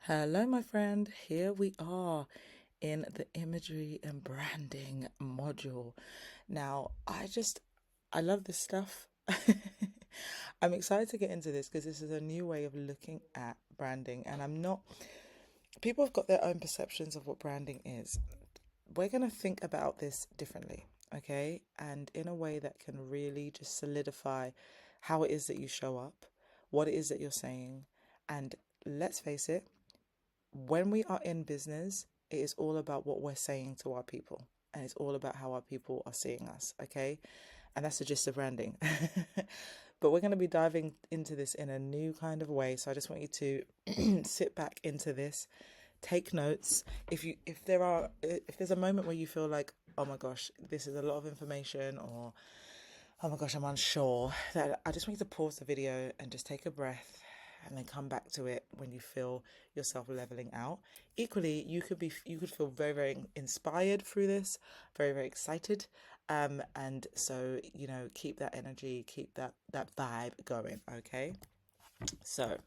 Hello, my friend. Here we are in the imagery and branding module. Now, I love this stuff. I'm excited to get into this because this is a new way of looking at branding, and people have got their own perceptions of what branding is. We're going to think about this differently, okay? And in a way that can really just solidify how it is that you show up, what it is that you're saying, and let's face it, when we are in business, it is all about what we're saying to our people, and it's all about how our people are seeing us, okay? And that's the gist of branding. But we're going to be diving into this in a new kind of way. So I just want you to sit back into this, take notes. If there's a moment where you feel like, oh my gosh, this is a lot of information, or oh my gosh, I'm unsure, that I just want you to pause the video and just take a breath and then come back to it when you feel yourself leveling out. Equally, you could feel very, very inspired through this, very, very excited. And so, keep that energy, keep that vibe going, okay? So,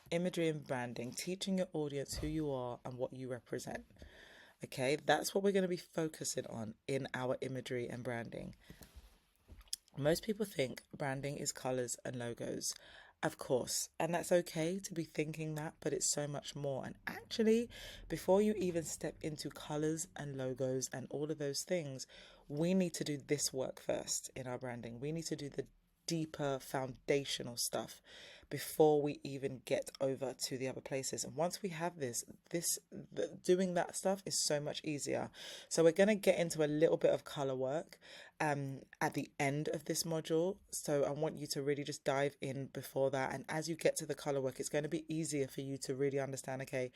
imagery and branding, teaching your audience who you are and what you represent. Okay, that's what we're going to be focusing on in our imagery and branding. Most people think branding is colors and logos. Of course, and that's okay to be thinking that, but it's so much more. And actually, before you even step into colors and logos and all of those things, we need to do this work first in our branding. We need to do the deeper foundational stuff before we even get over to the other places. And once we have doing that stuff is so much easier. So we're going to get into a little bit of color work at the end of this module. So I want you to really just dive in before that. And as you get to the color work, it's going to be easier for you to really understand, okay,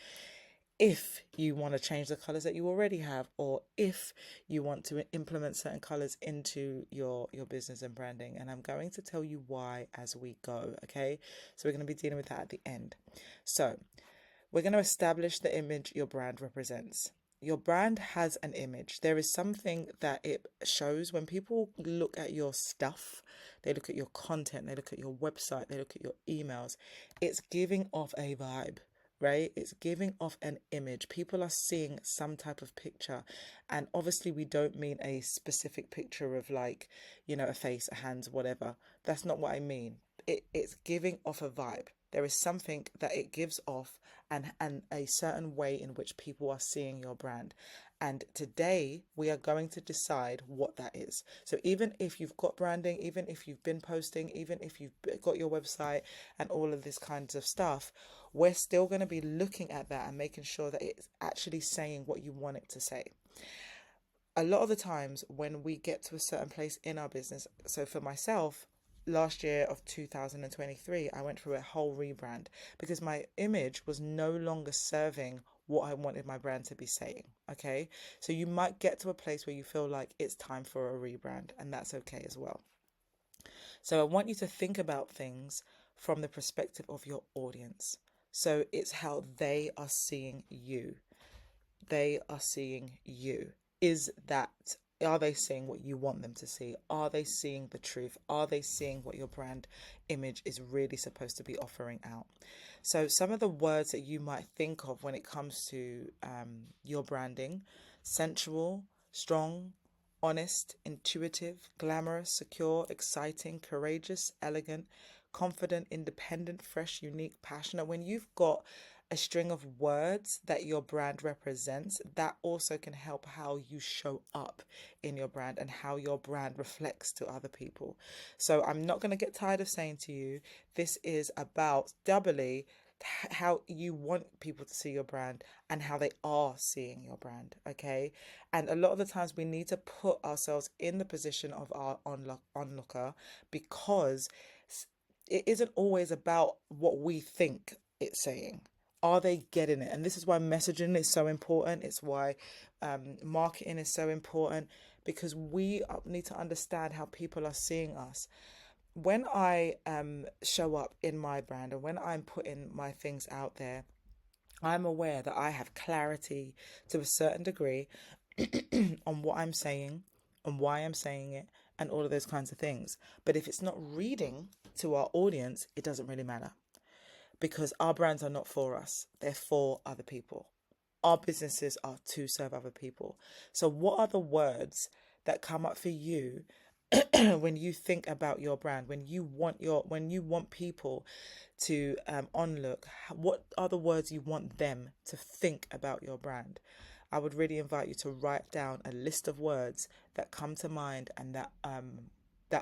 if you want to change the colors that you already have, or if you want to implement certain colors into your business and branding. And I'm going to tell you why as we go, okay? So we're going to be dealing with that at the end. So we're going to establish the image your brand represents. Your brand has an image. There is something that it shows when people look at your stuff, they look at your content, they look at your website, they look at your emails. It's giving off a vibe, right? It's giving off an image. People are seeing some type of picture. And obviously, we don't mean a specific picture of like, a face, a hands, whatever. That's not what I mean. It's giving off a vibe. There is something that it gives off, and a certain way in which people are seeing your brand. And today we are going to decide what that is. So even if you've got branding, even if you've been posting, even if you've got your website and all of this kinds of stuff, we're still going to be looking at that and making sure that it's actually saying what you want it to say. A lot of the times when we get to a certain place in our business, so for myself, last year of 2023, I went through a whole rebrand because my image was no longer serving what I wanted my brand to be saying. Okay. So you might get to a place where you feel like it's time for a rebrand, and that's okay as well. So I want you to think about things from the perspective of your audience. So it's how they are seeing you. They are seeing you. Are they seeing what you want them to see? Are they seeing the truth? Are they seeing what your brand image is really supposed to be offering out? So some of the words that you might think of when it comes to your branding: sensual, strong, honest, intuitive, glamorous, secure, exciting, courageous, elegant, confident, independent, fresh, unique, passionate. When you've got a string of words that your brand represents, that also can help how you show up in your brand and how your brand reflects to other people. So I'm not going to get tired of saying to you, this is about doubly how you want people to see your brand and how they are seeing your brand, okay? And a lot of the times we need to put ourselves in the position of our onlooker, because it isn't always about what we think it's saying. Are they getting it? And this is why messaging is so important. It's why marketing is so important, because we need to understand how people are seeing us. When I show up in my brand and when I'm putting my things out there, I'm aware that I have clarity to a certain degree on what I'm saying and why I'm saying it and all of those kinds of things. But if it's not reading to our audience, it doesn't really matter. because our brands are not for us, they're for other people. Our businesses are to serve other people. So what are the words that come up for you when you think about your brand, when you want people to onlook? What are the words you want them to think about your brand? I would really invite you to write down a list of words that come to mind, and that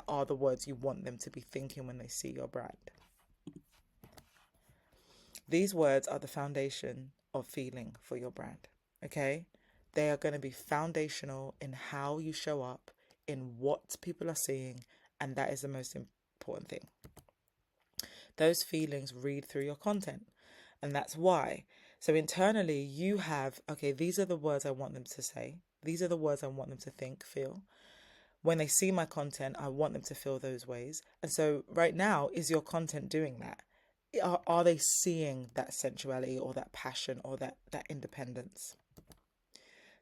are the words you want them to be thinking when they see your brand. These words are the foundation of feeling for your brand. Okay, they are going to be foundational in how you show up, in what people are seeing, and that is the most important thing. Those feelings read through your content, and that's why. So internally, you have, okay, these are the words I want them to say. These are the words I want them to think, feel. When they see my content, I want them to feel those ways. And so right now, is your content doing that? Are they seeing that sensuality or that passion or that independence?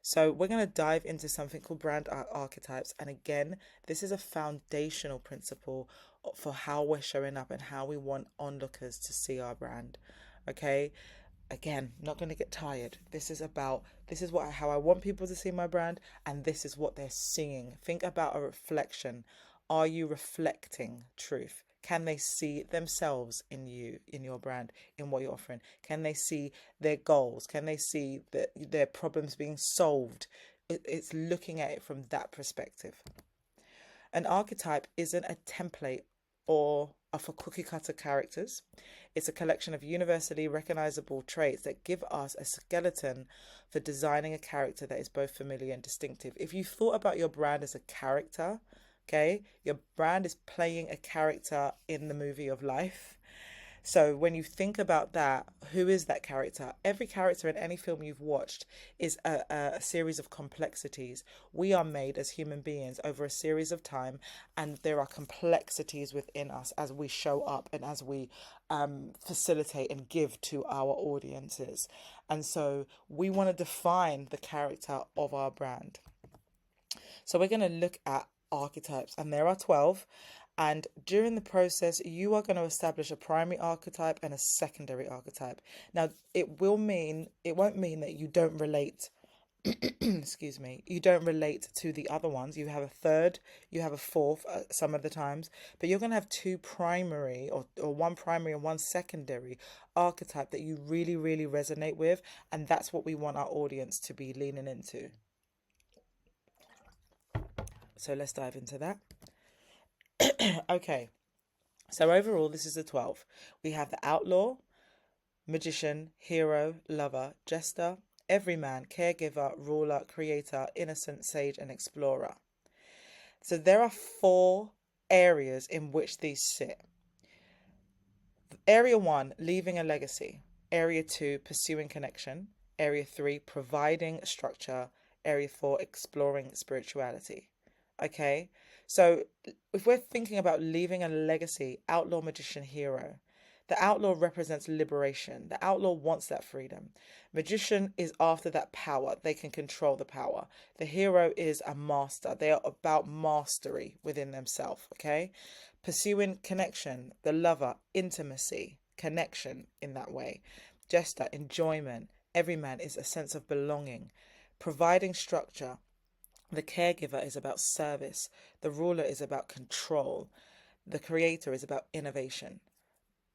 So we're going to dive into something called brand archetypes. And again, this is a foundational principle for how we're showing up and how we want onlookers to see our brand. Okay. Again, not going to get tired. This is how I want people to see my brand, and this is what they're seeing. Think about a reflection. Are you reflecting truth? Can they see themselves in you, in your brand, in what you're offering? Can they see their goals? Can they see their problems being solved? It's looking at it from that perspective. An archetype isn't a template or for cookie cutter characters. It's a collection of universally recognizable traits that give us a skeleton for designing a character that is both familiar and distinctive. If you thought about your brand as a character, okay, your brand is playing a character in the movie of life. So when you think about that, who is that character? Every character in any film you've watched is a series of complexities. We are made as human beings over a series of time, and there are complexities within us as we show up and as we facilitate and give to our audiences. And so we want to define the character of our brand. So we're going to look at archetypes, and there are 12. And during the process, you are going to establish a primary archetype and a secondary archetype. Now, it won't mean that you don't relate, excuse me, you don't relate to the other ones. You have a third, you have a fourth some of the times, but you're going to have two primary or one primary and one secondary archetype that you really, really resonate with. And that's what we want our audience to be leaning into. So let's dive into that. Okay, so overall, this is the 12. We have the outlaw, magician, hero, lover, jester, everyman, caregiver, ruler, creator, innocent, sage, and explorer. So there are 4 areas in which these sit. Area 1, leaving a legacy. Area 2, pursuing connection. Area 3, providing structure. Area 4, exploring spirituality. Okay, so if we're thinking about leaving a legacy, outlaw, magician, hero, the outlaw represents liberation. The outlaw wants that freedom. Magician is after that power. They can control the power. The hero is a master. They are about mastery within themselves. Okay, pursuing connection, the lover, intimacy, connection in that way. Jester, enjoyment. Every man is a sense of belonging. Providing structure. The caregiver is about service. The ruler is about control. The creator is about innovation.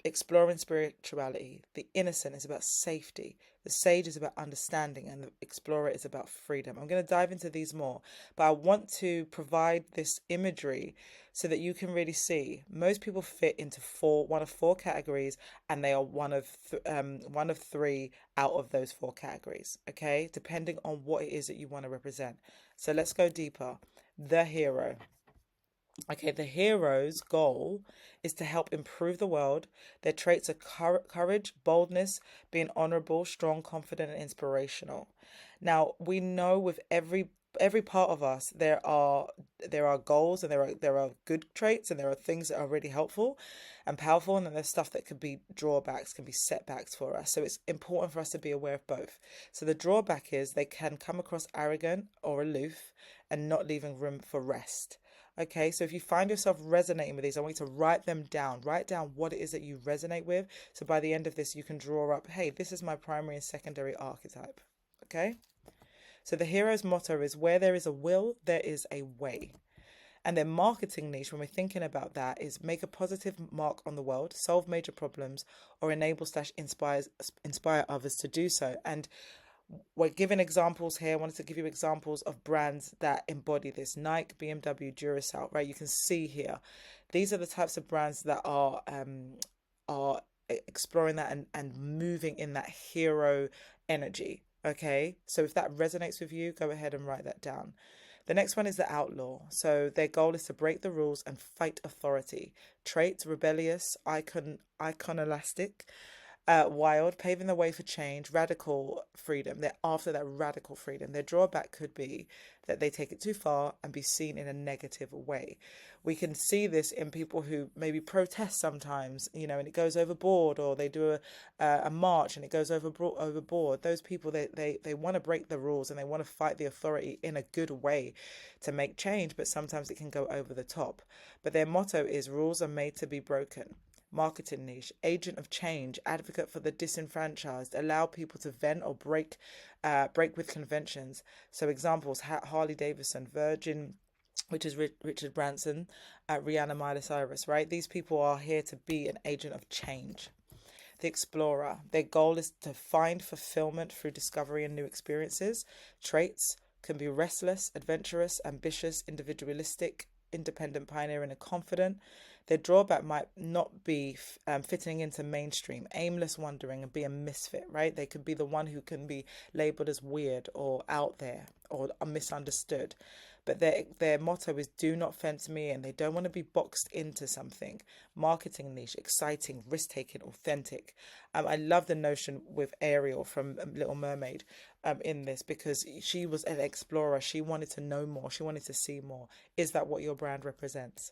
Exploring spirituality. The innocent is about safety. The sage is about understanding, and the explorer is about freedom. I'm going to dive into these more, but I want to provide this imagery so that you can really see. Most people fit into one of four categories, and they are one of 3 out of those 4 categories. Okay, depending on what it is that you want to represent. So let's go deeper. The hero. Okay, the hero's goal is to help improve the world. Their traits are courage, boldness, being honorable, strong, confident, and inspirational. Now, we know with every part of us there are goals, and there are good traits, and there are things that are really helpful and powerful, and then there's stuff that could be drawbacks, can be setbacks for us. So it's important for us to be aware of both. So the drawback is they can come across arrogant or aloof and not leaving room for rest. Okay, so if you find yourself resonating with these, I want you to write them down. Write down what it is that you resonate with. So by the end of this, you can draw up, hey, this is my primary and secondary archetype. Okay, so the hero's motto is where there is a will, there is a way. And their marketing niche, when we're thinking about that, is make a positive mark on the world, solve major problems, or enable slash inspire others to do so. And we're giving examples here. I wanted to give you examples of brands that embody this: Nike, BMW, Duracell. Right, you can see here. These are the types of brands that are exploring that and moving in that hero energy. Okay, so if that resonates with you, go ahead and write that down. The next one is the outlaw. So their goal is to break the rules and fight authority. Traits: rebellious, iconolastic, wild, paving the way for change, radical freedom. They're after that radical freedom. Their drawback could be that they take it too far and be seen in a negative way. We can see this in people who maybe protest sometimes, and it goes overboard, or they do a march and it goes overboard. Those people, they want to break the rules and they want to fight the authority in a good way to make change, but sometimes it can go over the top. But their motto is rules are made to be broken. Marketing niche: agent of change, advocate for the disenfranchised, allow people to vent or break with conventions. So examples: Harley Davidson, Virgin, which is Richard Branson, Rihanna, Miley Cyrus. Right, these people are here to be an agent of change. The explorer: their goal is to find fulfillment through discovery and new experiences. Traits can be restless, adventurous, ambitious, individualistic, independent, pioneering, and confident. Their drawback might not be fitting into mainstream, aimless wandering, and be a misfit, right? They could be the one who can be labeled as weird or out there or misunderstood. But their motto is do not fence me in. They don't want to be boxed into something. Marketing niche: exciting, risk-taking, authentic. I love the notion with Ariel from Little Mermaid in this, because she was an explorer. She wanted to know more. She wanted to see more. Is that what your brand represents?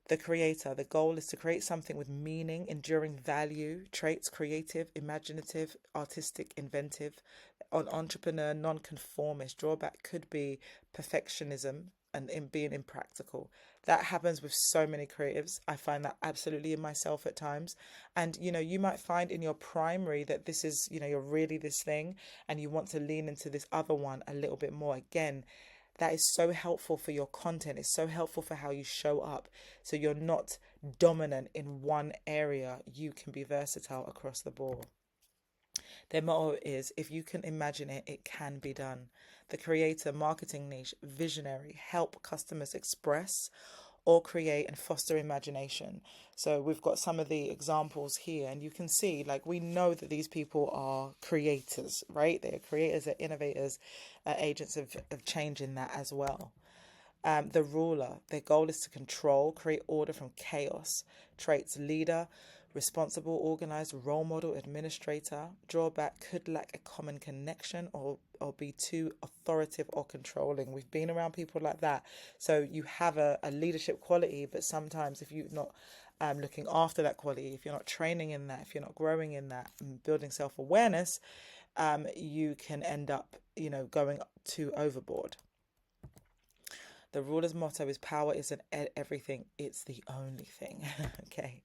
The creator: the goal is to create something with meaning, enduring value. Traits: creative, imaginative, artistic, inventive. An entrepreneur, non-conformist. Drawback could be perfectionism and in being impractical. That happens with so many creatives. I find that absolutely in myself at times. And you might find in your primary that this is, you're really this thing and you want to lean into this other one a little bit more. Again, that is so helpful for your content. It's so helpful for how you show up. So you're not dominant in one area. You can be versatile across the board. Their motto is if you can imagine it, it can be done. The creator: marketing niche, visionary, help customers express or create and foster imagination. So we've got some of the examples here, and you can see, like, we know that these people are creators, right? They are creators, they're innovators, agents of change in that as well. The ruler: their goal is to control, create order from chaos. Traits: leader, responsible, organized, role model, administrator. Drawback: could lack a common connection or be too authoritative or controlling. We've been around people like that. So you have a leadership quality, but sometimes if you're not looking after that quality, if you're not training in that, if you're not growing in that and building self-awareness, you can end up, going too overboard. The ruler's motto is power isn't everything, it's the only thing. Okay.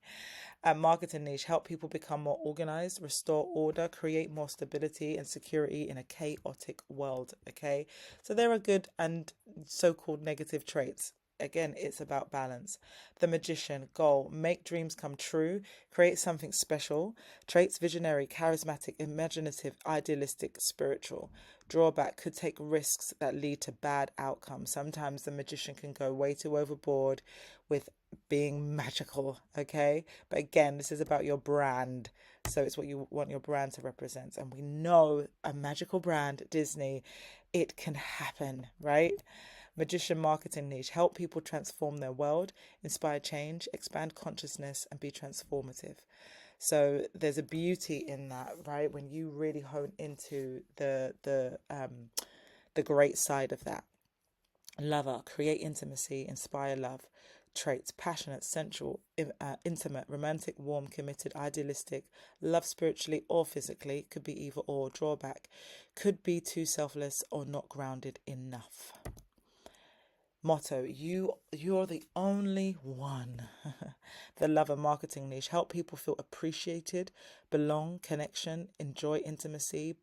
Marketing niche: help people become more organized, restore order, create more stability and security in a chaotic world. Okay. So there are good and so-called negative traits. Again, it's about balance. The magician: goal, make dreams come true, create something special. Traits: visionary, charismatic, imaginative, idealistic, spiritual. Drawback: could take risks that lead to bad outcomes. Sometimes the magician can go way too overboard with being magical, okay? But again, this is about your brand. So it's what you want your brand to represent. And we know a magical brand, Disney, it can happen, right? Magician, marketing niche: help people transform their world, inspire change, expand consciousness, and be transformative. So there's a beauty in that, right? When you really hone into the great side of that. Lover: create intimacy, inspire love. Traits: passionate, sensual, intimate, romantic, warm, committed, idealistic, love spiritually or physically, could be either or. Drawback: could be too selfless or not grounded enough. Motto: you're the only one. The love and marketing niche: help people feel appreciated, belong, connection, enjoy intimacy,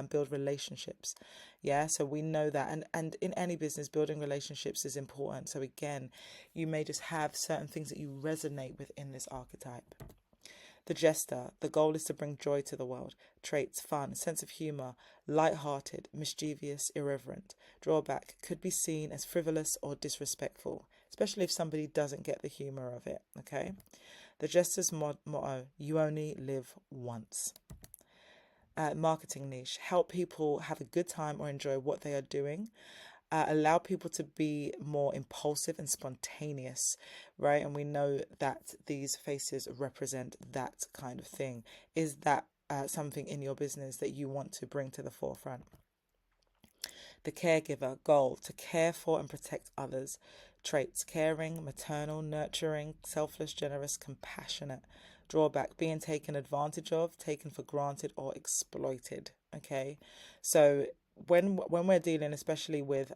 build relationships. Yeah, so we know that, and in any business, building relationships is important. So again, you may just have certain things that you resonate with in this archetype. The jester: the goal is to bring joy to the world. Traits: fun, sense of humour, light-hearted, mischievous, irreverent. Drawback: could be seen as frivolous or disrespectful, especially if somebody doesn't get the humour of it. Okay. The jester's motto: you only live once. Marketing niche: help people have a good time or enjoy what they are doing. Allow people to be more impulsive and spontaneous, right? And we know that these faces represent that kind of thing. Is that something in your business that you want to bring to the forefront? The caregiver: goal, to care for and protect others. Traits: caring, maternal, nurturing, selfless, generous, compassionate. Drawback: being taken advantage of, taken for granted, or exploited. Okay, so when we're dealing, especially with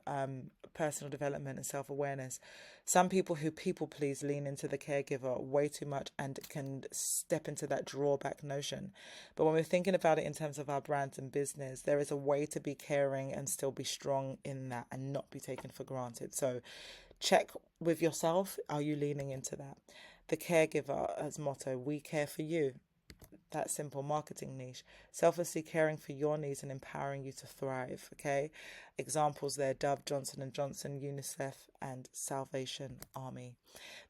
personal development and self-awareness, some people who people please lean into the caregiver way too much and can step into that drawback notion. But when we're thinking about it in terms of our brands and business, there is a way to be caring and still be strong in that and not be taken for granted. So check with yourself, are you leaning into that? The caregiver as motto: we care for you. That simple. Marketing niche: selflessly caring for your needs and empowering you to thrive. Okay, examples there: Dove, Johnson and Johnson, UNICEF, and Salvation Army.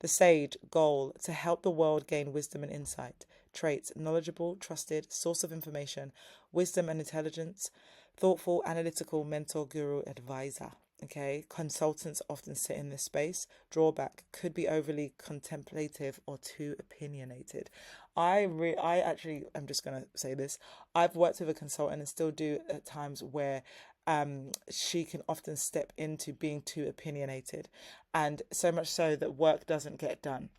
The sage: goal, to help the world gain wisdom and insight. Traits: knowledgeable, trusted, source of information, wisdom and intelligence, thoughtful, analytical, mentor, guru, advisor. Okay, consultants often sit in this space. Drawback: could be overly contemplative or too opinionated. I actually, I'm just gonna say this. I've worked with a consultant and still do at times where she can often step into being too opinionated, and so much so that work doesn't get done.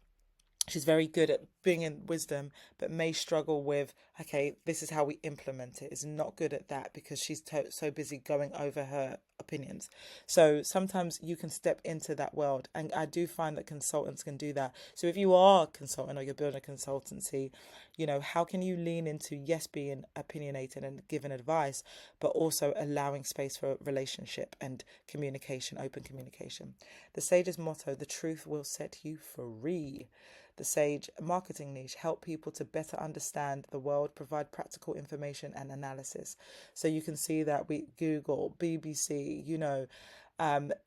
She's very good at bringing wisdom, but may struggle with, okay, this is how we implement it. Is not good at that because she's so busy going over her opinions. So sometimes you can step into that world, and I do find that consultants can do that. So if you are a consultant or you're building a consultancy, how can you lean into, yes, being opinionated and giving advice, but also allowing space for relationship and communication, open communication. The sage's motto: the truth will set you free. The sage marketing niche: help people to better understand the world, provide practical information and analysis. So you can see that we Google, BBC,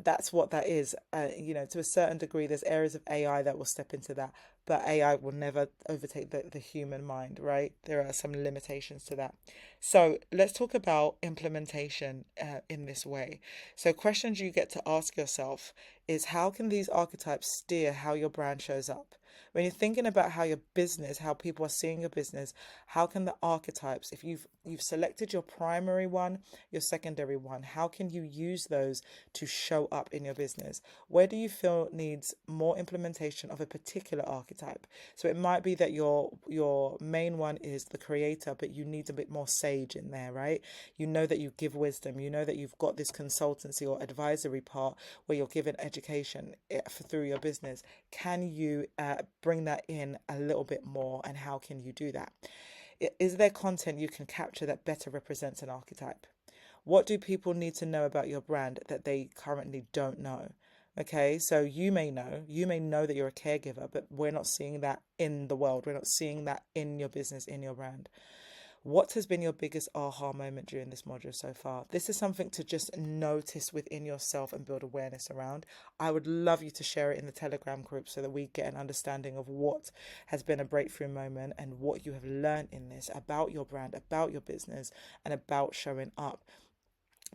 that's what that is. To a certain degree, there's areas of AI that will step into that, but AI will never overtake the human mind, right? There are some limitations to that. So let's talk about implementation in this way. So questions you get to ask yourself is, how can these archetypes steer how your brand shows up? When you're thinking about how your business, how people are seeing your business, how can the archetypes, if you've selected your primary one, your secondary one, how can you use those to show up in your business? Where do you feel needs more implementation of a particular archetype? So it might be that your main one is the creator, but you need a bit more sage in there, right? You know that you give wisdom. You know that you've got this consultancy or advisory part where you're giving education through your business. Can you bring that in a little bit more, and how can you do that? Is there content you can capture that better represents an archetype? What do people need to know about your brand that they currently don't know? Okay, so you may know that you're a caregiver, but we're not seeing that in the world. We're not seeing that in your business, in your brand. What has been your biggest aha moment during this module so far? This is something to just notice within yourself and build awareness around. I would love you to share it in the Telegram group so that we get an understanding of what has been a breakthrough moment and what you have learned in this about your brand, about your business, and about showing up.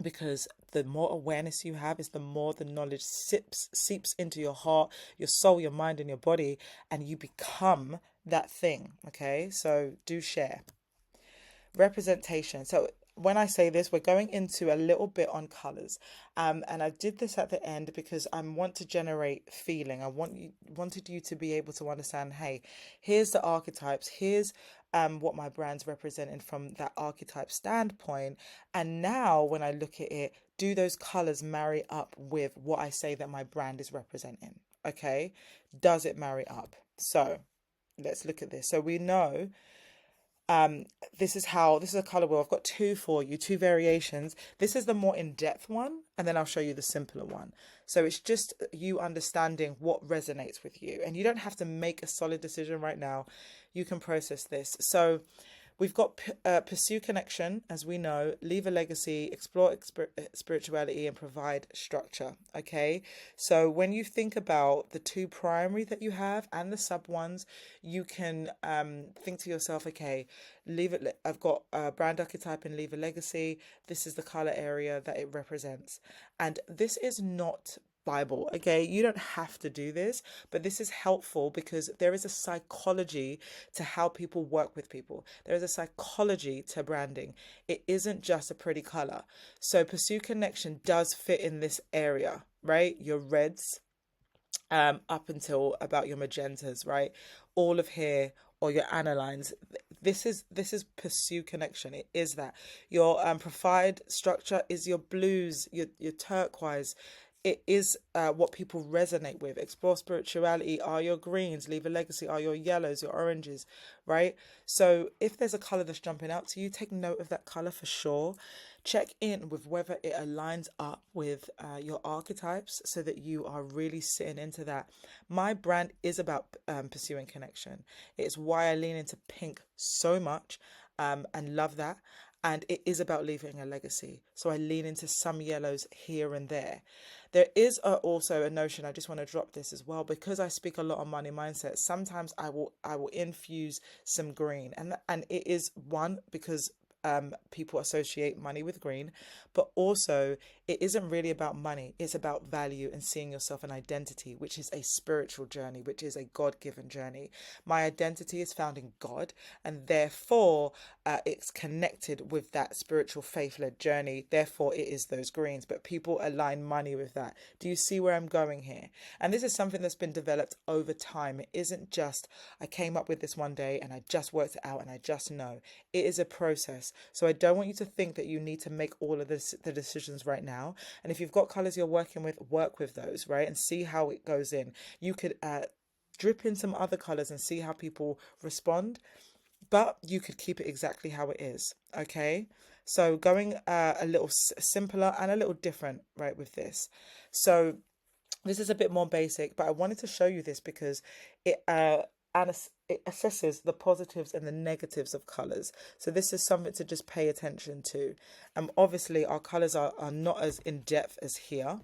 Because the more awareness you have is the more the knowledge seeps into your heart, your soul, your mind, and your body, and you become that thing. Okay, so do share. Representation. So when I say this, we're going into a little bit on colors, and I did this at the end because I want to generate feeling. Wanted you to be able to understand, hey, here's the archetypes, here's what my brand's representing from that archetype standpoint. And now when I look at it, do those colors marry up with what I say that my brand is representing? Okay. Does it marry up? So let's look at this. So we know um, this is a color wheel. I've got two for you, two variations. This is the more in-depth one, and then I'll show you the simpler one. So it's just you understanding what resonates with you. And you don't have to make a solid decision right now. You can process this. So we've got pursue connection, as we know, leave a legacy, explore spirituality, and provide structure. Okay. So when you think about the two primary that you have and the sub ones, you can think to yourself, okay, leave it. I've got brand archetype and leave a legacy. This is the color area that it represents. And this is not Bible. Okay, you don't have to do this, but this is helpful because there is a psychology to how people work with people. There is a psychology to branding. It isn't just a pretty color. So pursue connection does fit in this area, right? Your reds, up until about your magentas, right? All of here or your anilines. This is pursue connection. It is that. Your provide structure is your blues, your turquoise. It is what people resonate with. Explore spirituality are your greens. Leave a legacy are your yellows, your oranges, right? So if there's a color that's jumping out to you, take note of that color for sure. Check in with whether it aligns up with your archetypes so that you are really sitting into that. My brand is about pursuing connection. It's why I lean into pink so much and love that. And it is about leaving a legacy. So I lean into some yellows here and there. There is also a notion, I just want to drop this as well, because I speak a lot on money mindset. Sometimes I will infuse some green, and it is one because people associate money with green, but also it isn't really about money. It's about value and seeing yourself an identity, which is a spiritual journey, which is a God-given journey. My identity is found in God, and therefore it's connected with that spiritual faith-led journey. Therefore, it is those greens, but people align money with that. Do you see where I'm going here? And this is something that's been developed over time. It isn't just I came up with this one day and I just worked it out and I just know. It is a process. So I don't want you to think that you need to make all of the decisions right now. And if you've got colors you're working with, work with those, right? And see how it goes in. You could drip in some other colors and see how people respond, but you could keep it exactly how it is. Okay. So going a little simpler and a little different, right, with this. So this is a bit more basic, but I wanted to show you this because it it assesses the positives and the negatives of colors. So this is something to just pay attention to. Obviously our colors are not as in depth as here.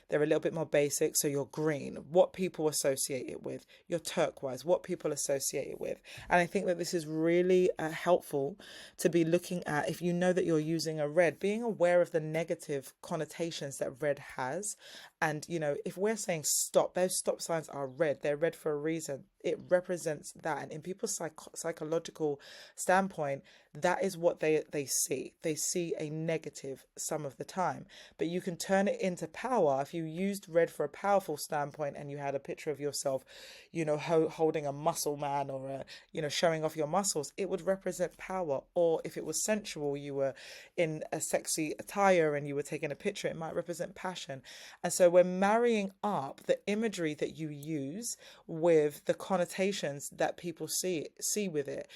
They're a little bit more basic. So your green, what people associate it with, your turquoise, what people associate it with. And I think that this is really helpful to be looking at if you know that you're using a red, being aware of the negative connotations that red has. And, you know, if we're saying stop, those stop signs are red. They're red for a reason. It represents that. And in people's psychological standpoint, that is what they see. They see a negative some of the time. But you can turn it into power. If you used red for a powerful standpoint and you had a picture of yourself, you know, holding a muscle man or, showing off your muscles, it would represent power. Or if it was sensual, you were in a sexy attire and you were taking a picture, it might represent passion. And so we're marrying up the imagery that you use with the connotations that people see with it.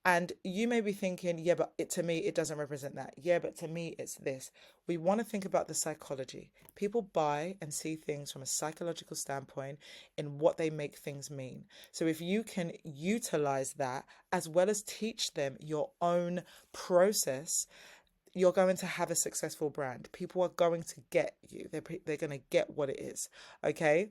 And you may be thinking, yeah, but to me, it doesn't represent that. Yeah, but to me, it's this. We want to think about the psychology. People buy and see things from a psychological standpoint in what they make things mean. So if you can utilize that as well as teach them your own process, you're going to have a successful brand. People are going to get you. They're going to get what it is. Okay.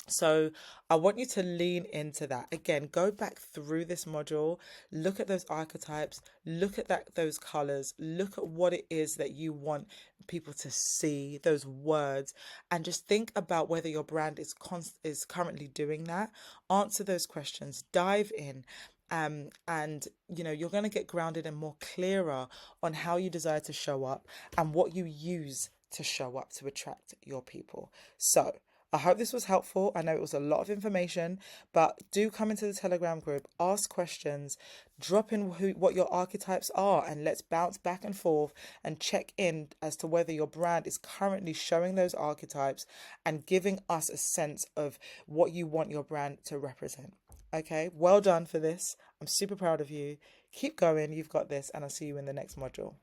So I want you to lean into that. Again, go back through this module, look at those archetypes, look at those colors, look at what it is that you want people to see, those words, and just think about whether your brand is currently doing that. Answer those questions, dive in. And you're going to get grounded and more clearer on how you desire to show up and what you use to show up to attract your people. So I hope this was helpful. I know it was a lot of information, but do come into the Telegram group, ask questions, drop in what your archetypes are, and let's bounce back and forth and check in as to whether your brand is currently showing those archetypes and giving us a sense of what you want your brand to represent. Okay, well done for this. I'm super proud of you. Keep going. You've got this, and I'll see you in the next module.